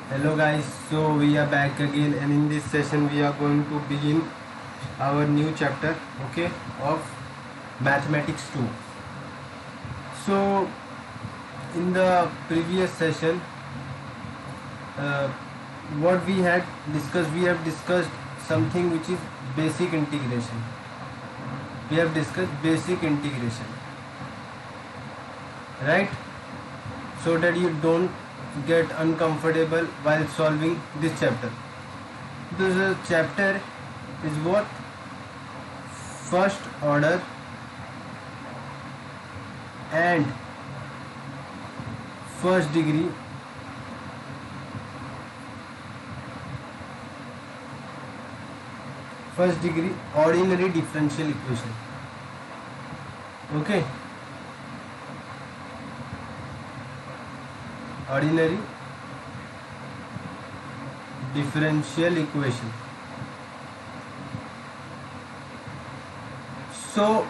Hello guys, so we are back again, and in this session we are going to begin our new chapter, okay, of mathematics 2. So in the previous session, uh, what we had discussed, we have discussed something which is basic integration. We have discussed basic integration, right? So that you don't get uncomfortable while solving this chapter. This chapter is what? First order and first degree ordinary differential equation. Okay, ordinary differential equation. So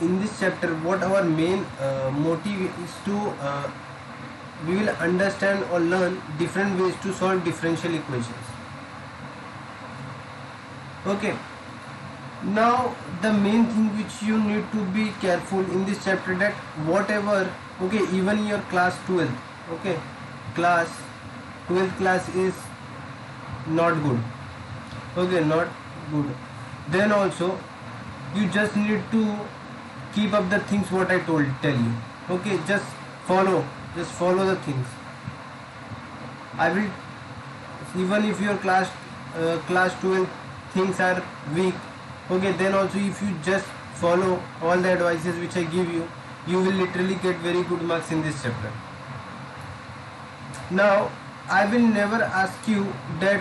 in this chapter, what our main motive is to we will understand or learn different ways to solve differential equations. Okay, now the main thing which you need to be careful in this chapter, that whatever, okay, even your class 12, okay, class 12th class is not good, okay, not good, then also you just need to keep up the things what I tell you, okay, just follow the things. I will, even if your class 12 things are weak, okay, then also if you just follow all the advices which I give you, you will literally get very good marks in this chapter. Now I will never ask you that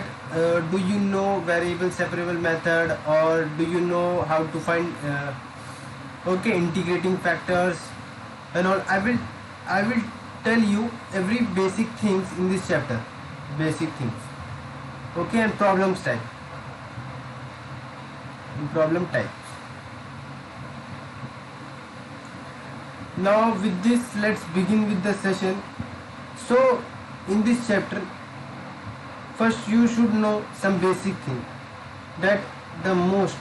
do you know variable separable method, or do you know how to find okay, integrating factors and all. I will tell you every basic things in this chapter, basic things, okay, and problem types. Now with this, let's begin with the session. So in this chapter, first you should know some basic thing, that the most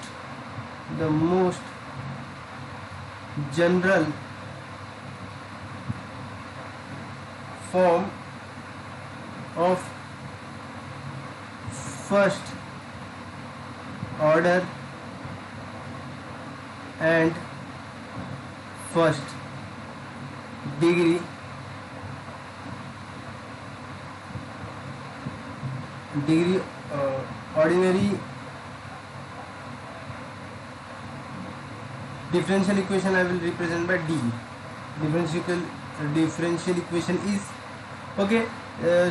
general form of first order and first degree ordinary differential equation I will represent by D. Differential equation is, okay,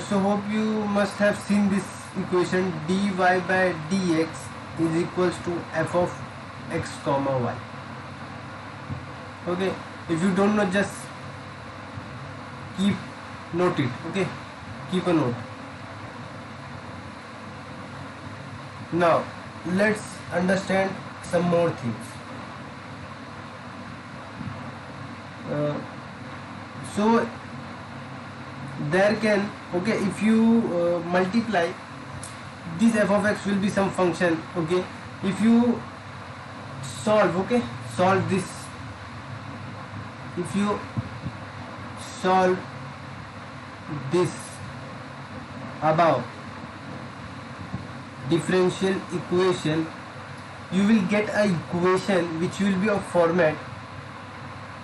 so hope you must have seen this equation, dy by dx is equals to f of x comma y. Okay, if you don't know, just note it, okay, keep a note. Now let's understand some more things. So there can, okay, if you multiply this f of x will be some function, okay, if you solve, okay, solve this, if you solve this above differential equation, you will get a equation which will be of format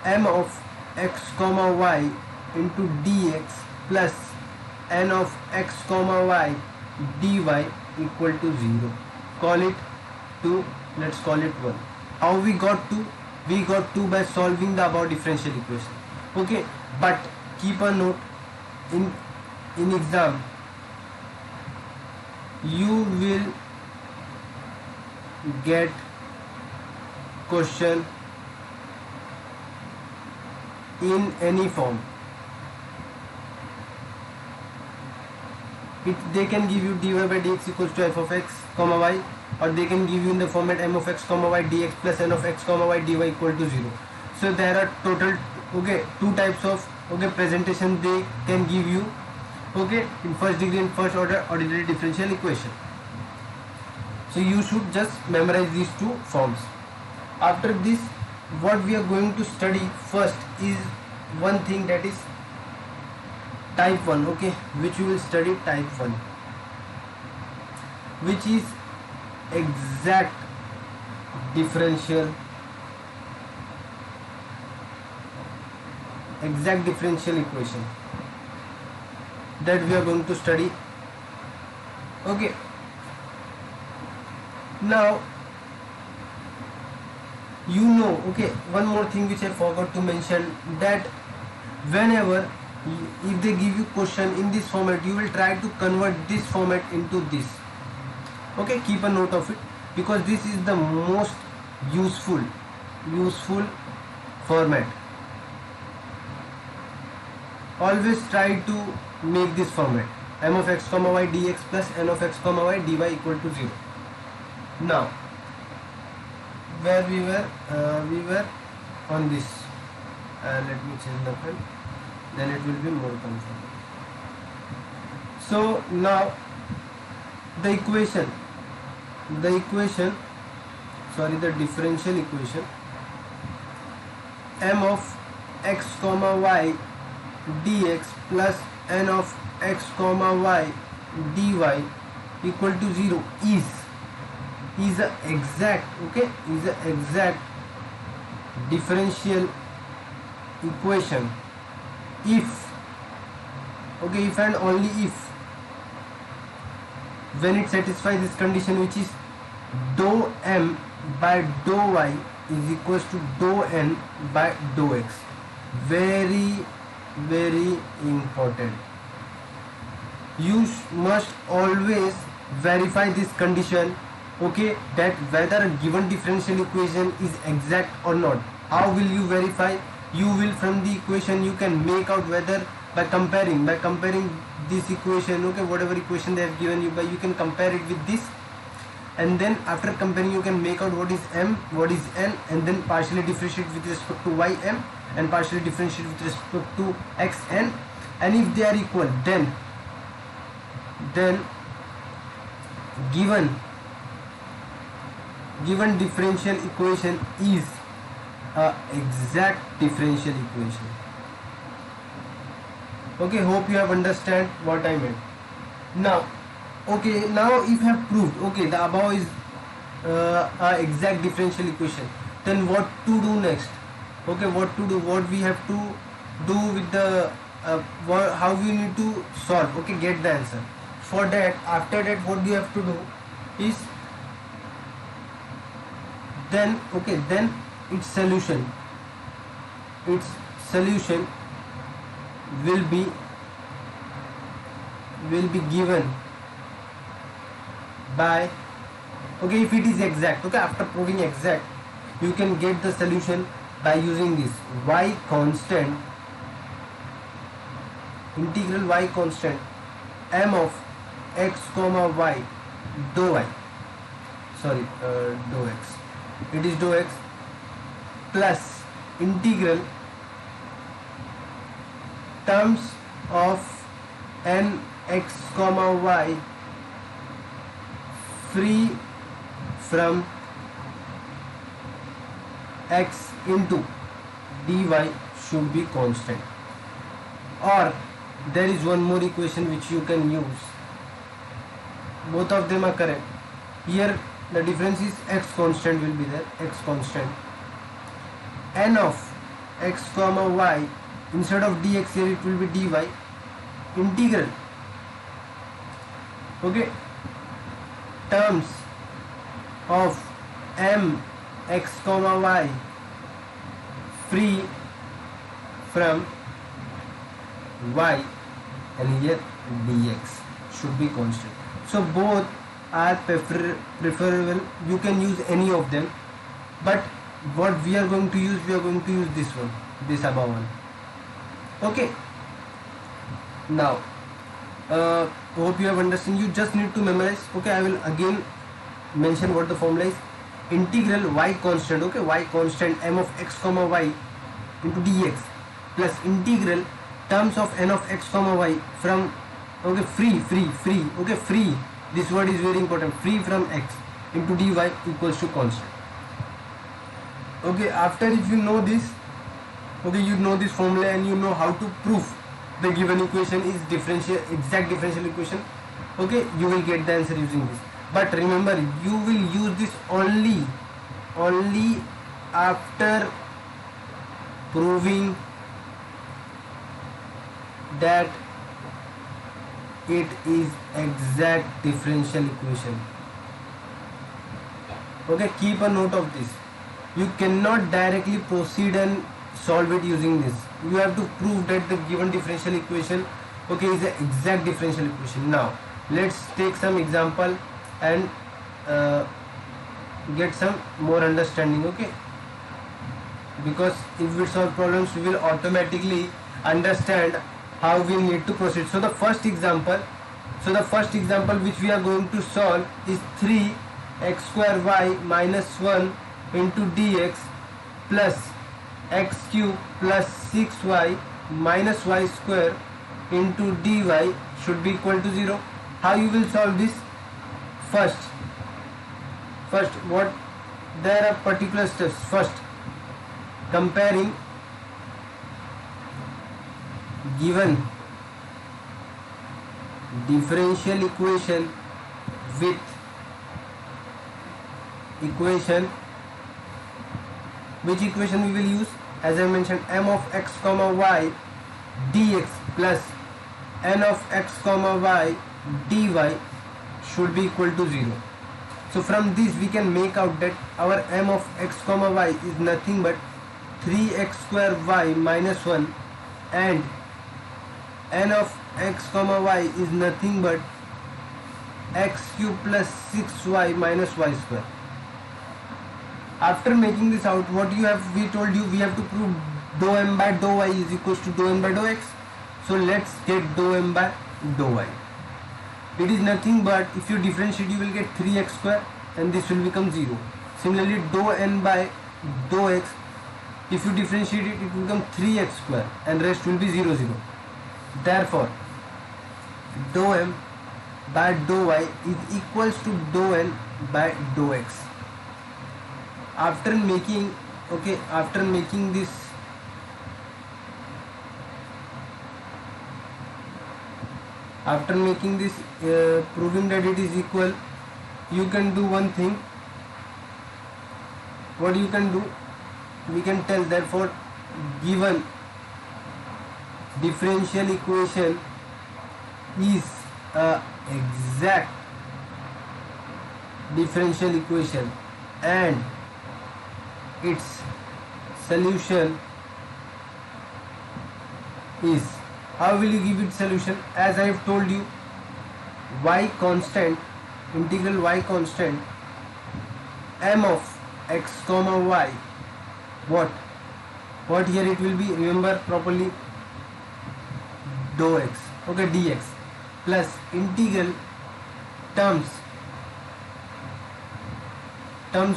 m of x comma y into dx plus n of x comma y dy equal to 0. Call it 2, let's call it 1. How we got 2? We got 2 by solving the above differential equation, okay, but keep a note, in exam you will get question in any form. They can give you dy by dx equals to f of x comma y, or they can give you in the format m of x comma y dx plus n of x comma y dy equal to 0. So there are total, okay, two types of, okay, presentation they can give you. okay, in first degree and first order ordinary differential equation. So you should just memorize these two forms. After this, what we are going to study first is one thing, that is type 1, okay, which we will study type 1, which is exact differential equation that we are going to study. Okay, now you know, okay, one more thing which I forgot to mention, that whenever if they give you question in this format, you will try to convert this format into this. Okay, keep a note of it, because this is the most useful format. Always try to make this format, m of x comma y dx plus n of x comma y dy equal to 0. Now where we were on this, let me change the pen, then it will be more comfortable. So now the differential equation m of x comma y dx plus n of x comma y dy equal to 0 is a exact, okay, is a exact differential equation if, okay, if and only if, when it satisfies this condition, which is dou m by dou y is equals to dou n by dou x. Very important. You must always verify this condition, okay, that whether a given differential equation is exact or not. How will you verify? You will, from the equation you can make out whether, by comparing this equation, okay, whatever equation they have given you, by you can compare it with this, and then after comparing you can make out what is m, what is n, and then partially differentiate with respect to ym and partially differentiate with respect to xn, and if they are equal, then given differential equation is a exact differential equation. Okay, hope you have understand what I meant. Now, okay, now if you have proved, okay, the above is a exact differential equation, then what to do next? Okay, what to do, what we have to do with the how we need to solve, okay, get the answer. For that, after that, what we have to do is, then, okay, then its solution will be given by, okay, if it is exact, okay, after proving exact, you can get the solution by using this y constant, integral y constant m of x comma y dou y, sorry, dou x, it is dou x plus integral terms of n x comma y free from x into dy should be constant. Or there is one more equation which you can use, both of them are correct. Here the difference is x constant will be there, x constant, n of x comma y, instead of dx here it will be dy, integral, okay, terms of m x comma y free from y, and here dx should be constant. So both are preferable. You can use any of them, but what we are going to use, this one, this above one. Okay, now hope you have understood. You just need to memorize. Okay, I will again mention what the formula is. Integral y constant, okay, y constant m of x comma y into dx plus integral terms of n of x comma y from Okay, free, okay, free, this word is very important, free from x into dy equals to constant. Okay, after if you know this, okay, you know this formula and you know how to prove the given equation is exact differential equation, okay, you will get the answer using this. But remember, you will use this only after proving that it is exact differential equation. Okay, keep a note of this. You cannot directly proceed and solve it using this. You have to prove that the given differential equation, okay, is an exact differential equation. Now let's take some example and get some more understanding, okay, because if we solve problems we will automatically understand how we need to proceed. So the first example which we are going to solve is 3x square y minus 1 into dx plus x cube plus 6y minus y square into dy should be equal to 0. How you will solve this? First what, there are particular steps. First, comparing given differential equation with equation, which equation we will use? As I mentioned, m of x comma y dx plus n of x comma y dy should be equal to 0. So from this we can make out that our m of x comma y is nothing but 3x square y minus 1 and n of x comma y is nothing but x cube plus 6y minus y square. After making this out, what we told you we have to prove dou m by dou y is equals to dou n by dou x. So let's get dou m by dou y. It is nothing but, if you differentiate you will get 3x square and this will become 0. Similarly, dou n by dou x, if you differentiate it, it will become 3x square and rest will be 0, 0. Therefore, dou m by dou y is equals to dou n by dou x. After making this proving that it is equal, you can do one thing. What you can do, we can tell, therefore given differential equation is a exact differential equation and its solution is, how will you give it solution? As I have told you, y constant, integral y constant, m of x comma y, what here it will be, remember properly, dou x, okay, dx plus integral terms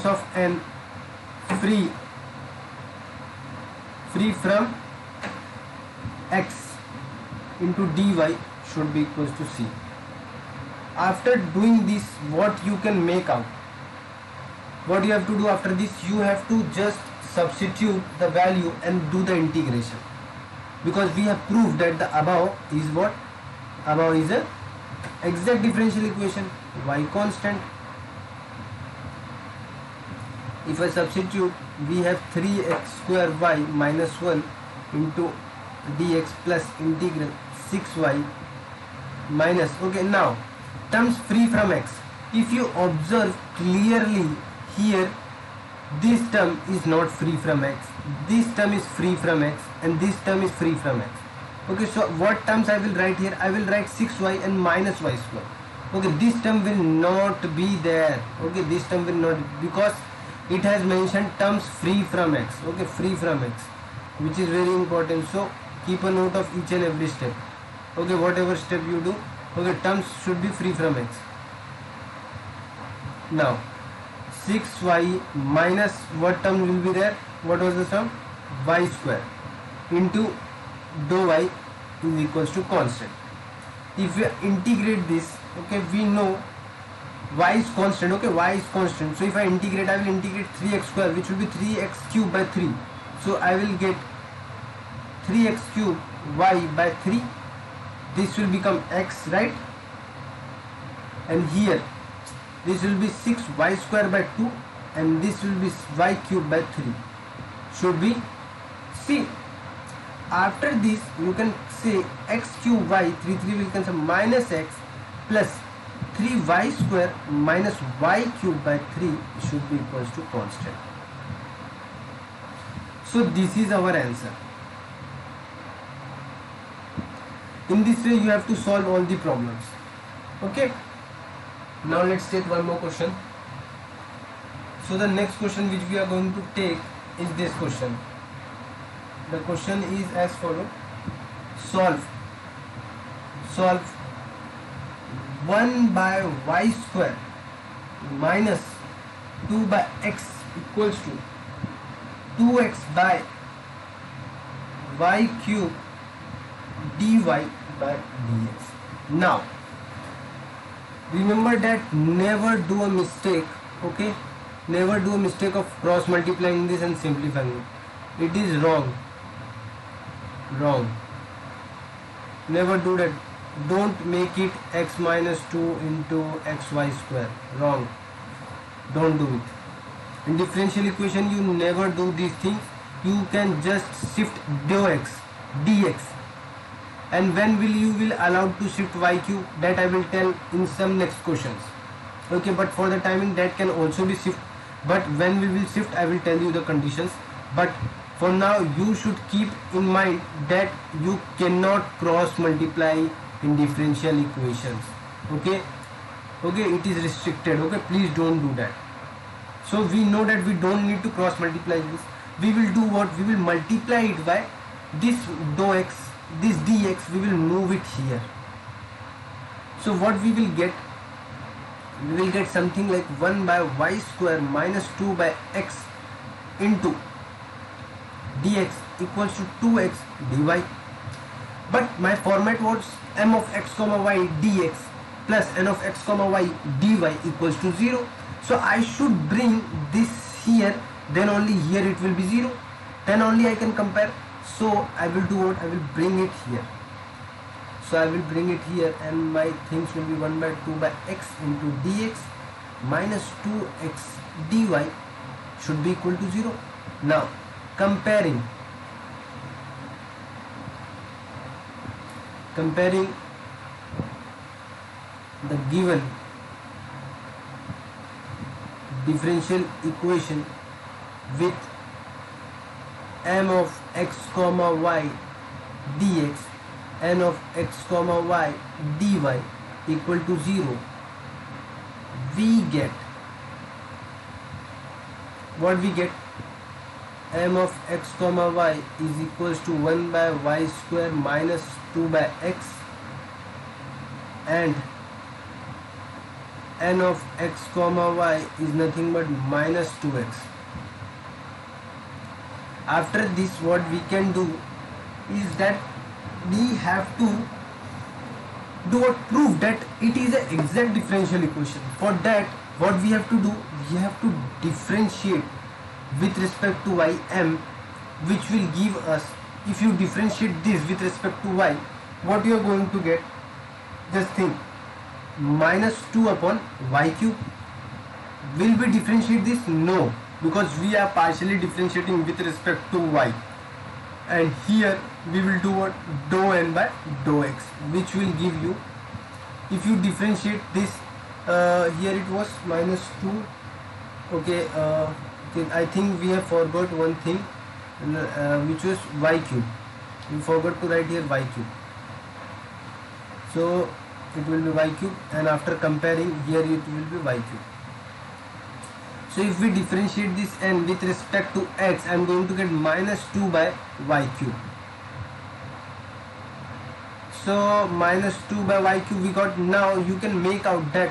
of n free from x into dy should be equals to c. After doing this, what you can make out, what you have to do after this, you have to just substitute the value and do the integration, because we have proved that the above is what? Above is a exact differential equation, y constant. If I substitute, we have 3x square y minus 1 into dx plus integral 6y minus, okay, now terms free from x. If you observe clearly here, this term is not free from x, this term is free from x and this term is free from x. Okay, so what terms I will write here? I will write 6y and minus y square. Okay, this term will not be there. Okay, this term will not, because it has mentioned terms free from x. Okay, free from x, which is very important. So keep a note of each and every step. Okay, whatever step you do, okay, terms should be free from x. Now 6y minus, what term will be there? What was the term? Y square into dou y is equals to constant. if we integrate this, okay, we know y is constant, okay, y is constant. So if I integrate, I will integrate 3x square, which will be 3x cube by 3. So I will get 3x cube y by 3. This will become x, right? And here this will be 6y square by 2, and this will be y cube by 3. Should be C. After this you can say x cube y, 3 will become minus x plus 3y square minus y cube by 3 should be equals to constant. So this is our answer. In this way you have to solve all the problems. Okay. Now let's take one more question. So the next question which we are going to take is this question. The question is as follows. Solve 1 by y square minus 2 by x equals to 2x by y cube dy by dx. Now remember that never do a mistake, okay, never do a mistake of cross multiplying this and simplifying it. It is wrong. Never do that. Don't make it x minus 2 into xy square. Wrong. Don't do it. In differential equation you never do these things. You can just shift dx. And when you will allowed to shift y cube, that I will tell in some next questions. Okay, but for the timing that can also be shift. But when we will shift, I will tell you the conditions. But for now you should keep in mind that you cannot cross multiply in differential equations. Okay, it is restricted. Okay, please don't do that. So we know that we don't need to cross multiply this. We will do what? We will multiply it by this dou x, this dx, we will move it here. So what we will get? We will get something like 1 by y square minus 2 by x into dx equals to 2x dy. But my format was m of x comma y dx plus n of x comma y dy equals to 0. So I should bring this here, then only here it will be 0. Then only I can compare. So I will do what? I will bring it here. So I will bring it here, and my things will be 1 by 2 by x into dx minus 2x dy should be equal to 0. Now comparing the given differential equation with m of x comma y dx, n of x comma y dy equal to 0, we get what we get? M of x comma y is equals to 1 by y square minus 2 by x, and n of x comma y is nothing but minus 2x. After this, what we can do is that we have to prove that it is an exact differential equation. For that, what we have to do, we have to differentiate with respect to y m, which will give us, if you differentiate this with respect to y, what you are going to get? Just think, minus 2 upon y cube. Will we differentiate this? No, because we are partially differentiating with respect to y. And here we will do what? Dou n by dou x, which will give you, if you differentiate this, here it was minus 2. Okay, I think we have forgot one thing, which was y cube. We forgot to write here y cube. So it will be y cube, and after comparing here it will be y cube. So if we differentiate this n with respect to x, I am going to get minus 2 by y cube. So minus 2 by y cube we got. Now you can make out that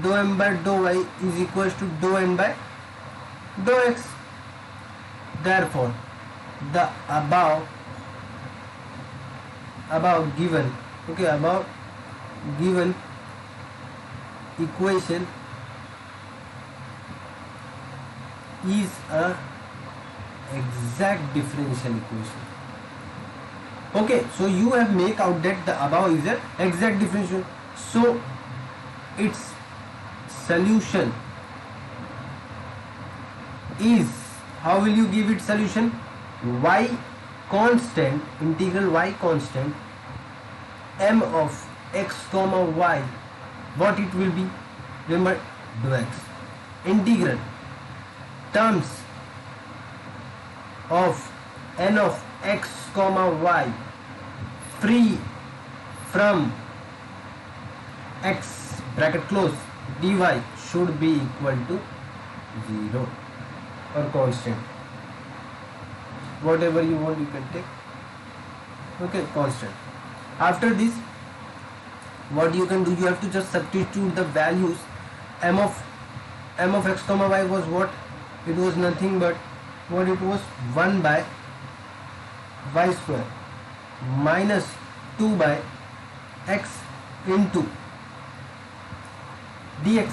dou m by dou y is equals to dou n by dou x. Therefore the above given Okay, above given equation is a exact differential equation. Okay, so you have make out that the above is a exact differential. So its solution is, how will you give it solution? Y constant, integral y constant m of x comma y, what it will be? Remember, dou x. Integral terms of n of x comma y free from x bracket close dy should be equal to 0 or constant, whatever you want you can take. Okay, constant. After this, what you can do, you have to just substitute the values. m of x comma y was what? It was nothing but what it was, 1 by y square minus 2 by x into dx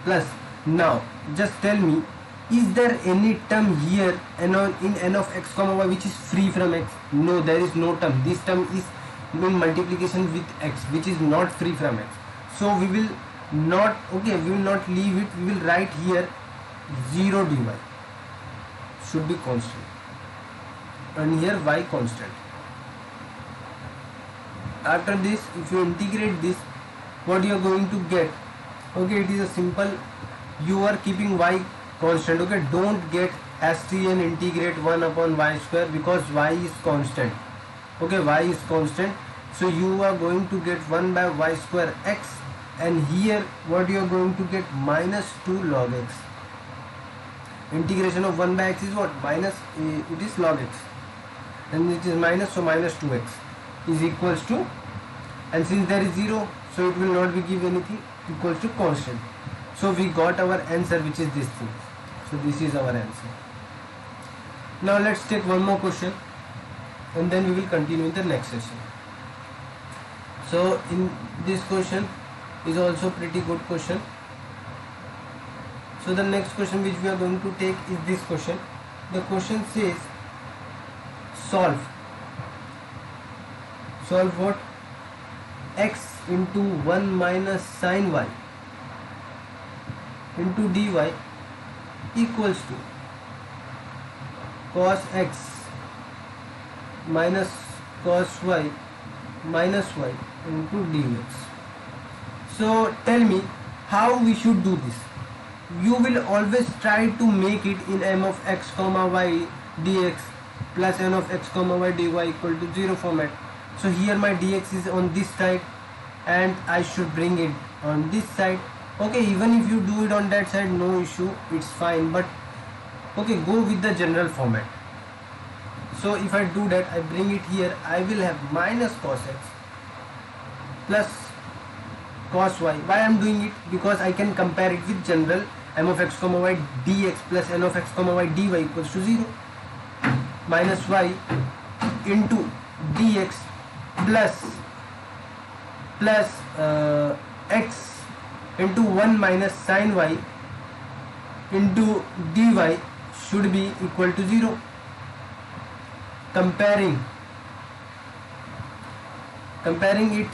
plus, now just tell me, is there any term here in n of x comma y which is free from x? No, there is no term. This term is in multiplication with x, which is not free from x. So we will not, okay, we will not leave it. We will write here 0 dy should be constant, and here y constant. After this, if you integrate this, what you are going to get? Okay, it is a simple, you are keeping y constant. Okay, don't get ST and integrate 1 upon y square, because y is constant. Okay, y is constant, so you are going to get 1 by y square x, and here what you are going to get, minus 2 log x. Integration of 1 by x is what? Minus, it is log x, and it is minus, so minus 2x is equals to, and since there is 0, so it will not be give anything, equals to constant. So we got our answer, which is this thing. So this is our answer. Now let's take one more question, and then we will continue in the next session. So in this question is also pretty good question. So the next question which we are going to take is this question. The question says, solve what? X into 1 minus sin y into dy equals to cos x minus cos y minus y into dx. So tell me how we should do this. You will always try to make it in m of x comma y dx plus n of x comma y dy equal to 0 format. So here my dx is on this side, and I should bring it on this side. Okay, even if you do it on that side, no issue, it's fine, but okay, go with the general format. So if I do that, I bring it here, I will have minus cos x plus cos y. Why I am doing it? Because I can compare it with general m of x comma y dx plus n of x comma y dy equals to 0, minus y into dx plus x into 1 minus sin y into dy should be equal to 0. Comparing it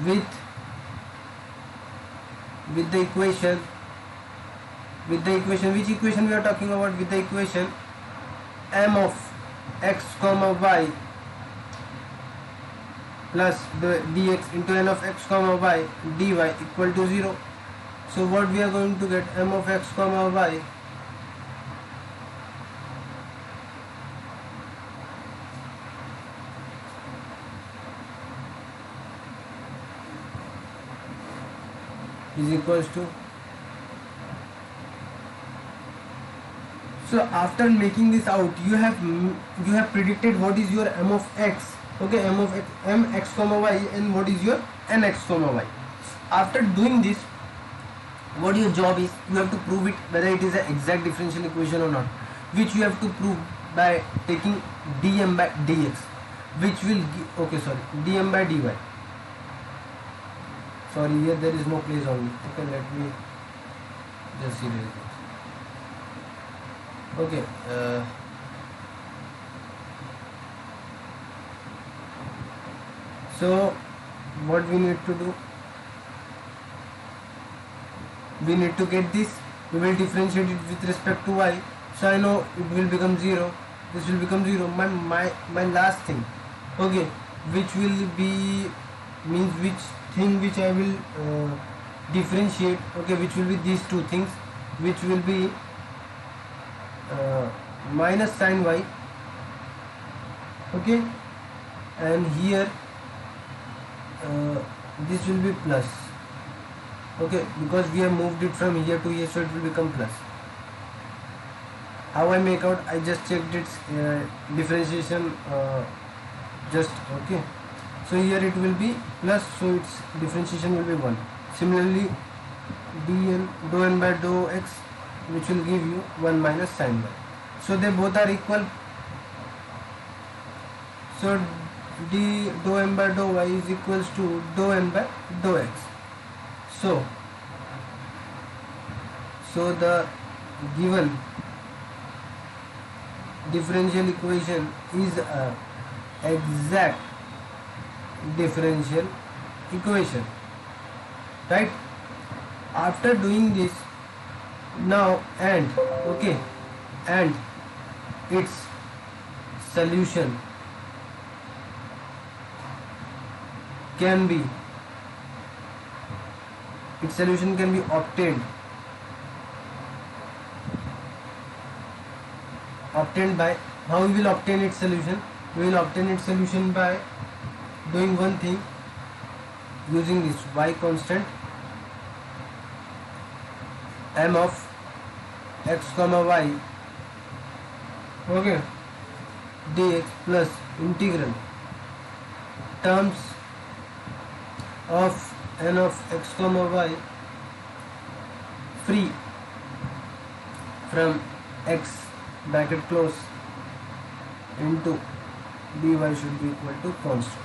with the equation, which equation we are talking about? With the equation m of x comma y plus the dx into n of x comma y dy equal to 0. So what we are going to get, m of x comma y is equals to, so after making this out, you have predicted what is your m of x. Okay, m of x, m x comma y, and what is your n x comma y. After doing this, what your job is, you have to prove it whether it is an exact differential equation or not, which you have to prove by taking dm by dx. which will give, okay, sorry, dm by dy. Sorry, here there is no place only. Okay, let me just erase it. Okay, so what we need to do, we need to get this. We will differentiate it with respect to y, so I know it will become 0, this will become 0. My last thing, okay, which will be, means which thing which I will differentiate, okay, which will be these two things, which will be minus sin y, okay, and here this will be plus, okay, because we have moved it from here to here, so it will become plus. How I make out, I just checked its differentiation just, okay, so here it will be plus, so its differentiation will be 1. Similarly dn dou n by dou x, which will give you 1 minus sin y, so they both are equal. So d dou m by dou y is equals to dou n by dou x. So the given differential equation is a exact differential equation, right? After doing this, now and, okay, and its solution can be, its solution can be obtained by, how we will obtain its solution? We will obtain its solution by doing one thing, using this y constant m of x comma y, okay, dx plus integral terms of n of x comma y free from x bracket close into dy should be equal to constant.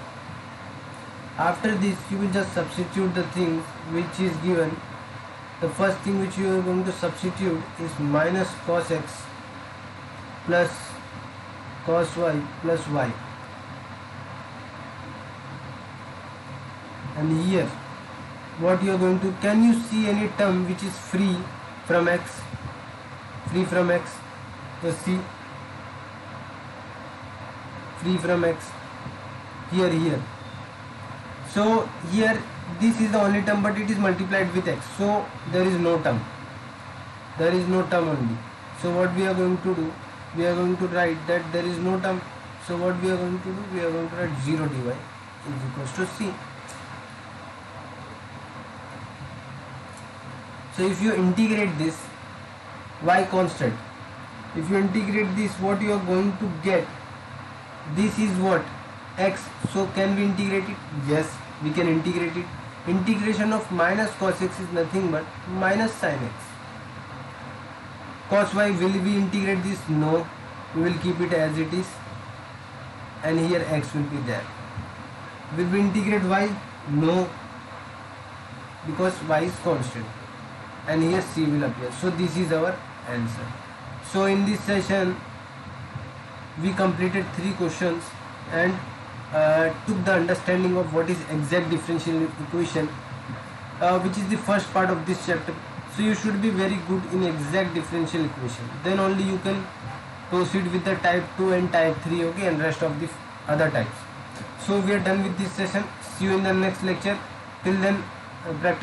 After this, you will just substitute the things which is given. The first thing which you are going to substitute is minus cos x plus cos y plus y, and here what you are going to, can you see any term which is free from x? Free from x, just see, free from x, here. So here this is the only term, but it is multiplied with x, so there is no term, only. So what we are going to do, we are going to write that there is no term. So what we are going to do, we are going to write 0 dy is equals to c. So if you integrate this y constant, if you integrate this, what you are going to get, this is what, x. So can we integrate it? Yes, we can integrate it. Integration of minus cos x is nothing but minus sin x. Cos y, will we integrate this? No, we will keep it as it is, and here x will be there. Will we integrate y? No, because y is constant, and here c will appear. So this is our answer. So in this session we completed 3 questions and took the understanding of what is exact differential equation, which is the first part of this chapter. So you should be very good in exact differential equation, then only you can proceed with the type 2 and type 3, okay, and rest of the other types. So we are done with this session. See you in the next lecture. Till then, practice